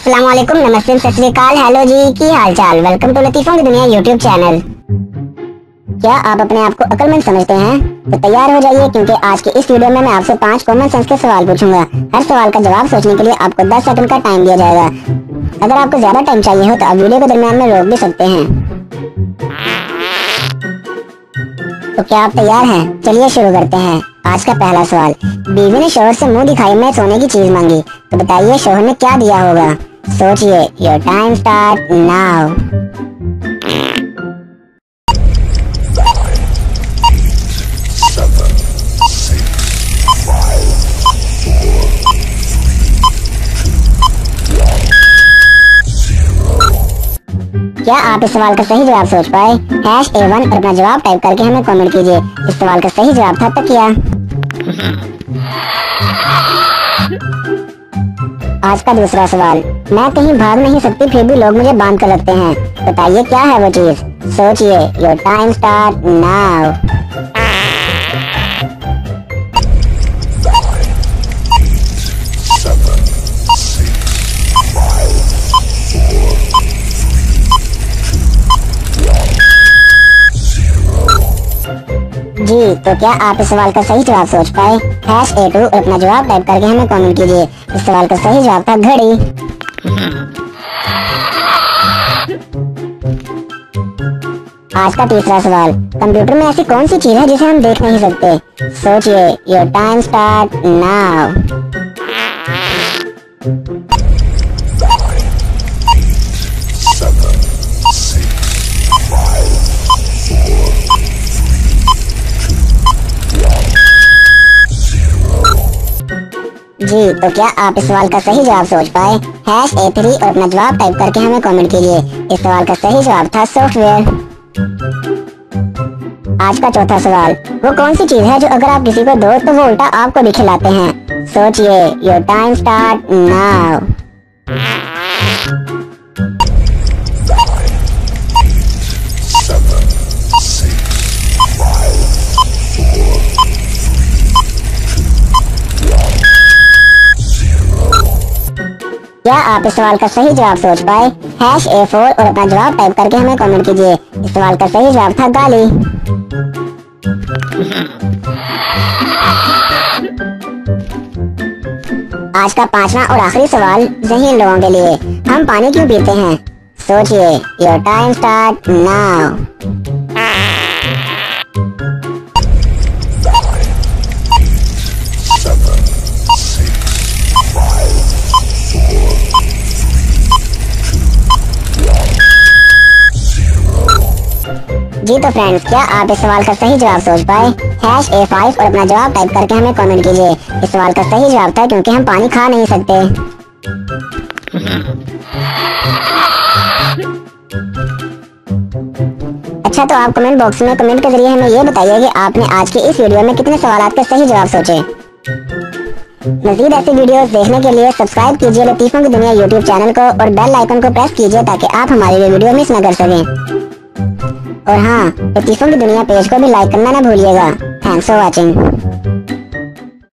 अस्सलाम वालेकुम, नमस्ते, सत श्री अकाल, हेलो जी, की हाल चाल। वेलकम टू लतीफों की दुनिया यूट्यूब चैनल। क्या आप अपने आप को अक्लमंद समझते हैं? तो तैयार हो जाइए, क्योंकि आज के इस वीडियो में मैं आपसे 5 कॉमन सेंस के सवाल पूछूंगा। हर सवाल का जवाब सोचने के लिए आपको 10 सेकंड का टाइम दिया जाएगा। अगर आपको ज्यादा टाइम चाहिए हो तो आप वीडियो को दरमियान में रोक भी सकते हैं। तो क्या आप तैयार हैं? चलिए शुरू करते हैं। आज का पहला सवाल, बीवी ने शोहर से मुंह दिखाई में सोने की चीज मांगी, तो बताइए शोहर ने क्या दिया होगा? सोचिए, योर टाइम स्टार्ट नाउ। क्या आप इस सवाल का सही जवाब सोच पाए? #A1 और अपना जवाब टाइप करके हमें कमेंट कीजिए। इस सवाल का सही जवाब था तकिया। आज का दूसरा सवाल, मैं कहीं भाग नहीं सकती फिर भी लोग मुझे बांध कर रखते हैं, बताइए क्या है वो चीज? सोचिए, योर टाइम स्टार्ट नाउ। जी, तो क्या आप इस सवाल का सही जवाब सोच पाए? #A2 और अपना जवाब टाइप करके हमें कमेंट कीजिए। इस सवाल का सही जवाब था घड़ी। आज का तीसरा सवाल, कंप्यूटर में ऐसी कौन सी चीज है जिसे हम देख नहीं सकते? सोचिए, योर टाइम स्टार्ट नाउ। जी, तो क्या आप इस सवाल का सही जवाब सोच पाए? #A3 और अपना जवाब टाइप करके हमें कमेंट कीजिए। इस सवाल का सही जवाब था सॉफ्टवेयर। आज का चौथा सवाल, वो कौन सी चीज है जो अगर आप किसी को दो तो वो उल्टा आपको भी खिलाते हैं? सोचिए, योर टाइम स्टार्ट नाउ। क्या आप इस सवाल का सही जवाब सोच पाए? #A4 और अपना जवाब टाइप करके हमें कमेंट कीजिए। इस सवाल का सही जवाब था गाली। आज का पांचवा और आखिरी सवाल ज़हीन लोगों के लिए, हम पानी क्यों पीते हैं? सोचिए, योर टाइम स्टार्ट नाउ। जी, तो फ्रेंड्स, क्या आप इस सवाल का सही जवाब सोच पाए? #A5 और अपना जवाब टाइप करके हमें कमेंट कीजिए। इस सवाल का सही जवाब था क्योंकि हम पानी खा नहीं सकते। अच्छा, तो आप कमेंट बॉक्स में कमेंट के जरिए हमें ये बताइए कि आपने आज के इस वीडियो में कितने सवालों के सही जवाब सोचे। मज़ीद ऐसी वीडियोस देखने के लिए सब्सक्राइब कीजिए लतीफों की दुनिया यूट्यूब चैनल को और बेल आइकन को प्रेस कीजिए ताकि आप हमारी वीडियो मिस न कर सकें। और हाँ, लतीफों की दुनिया पेज को भी लाइक करना ना भूलिएगा। Thanks for watching.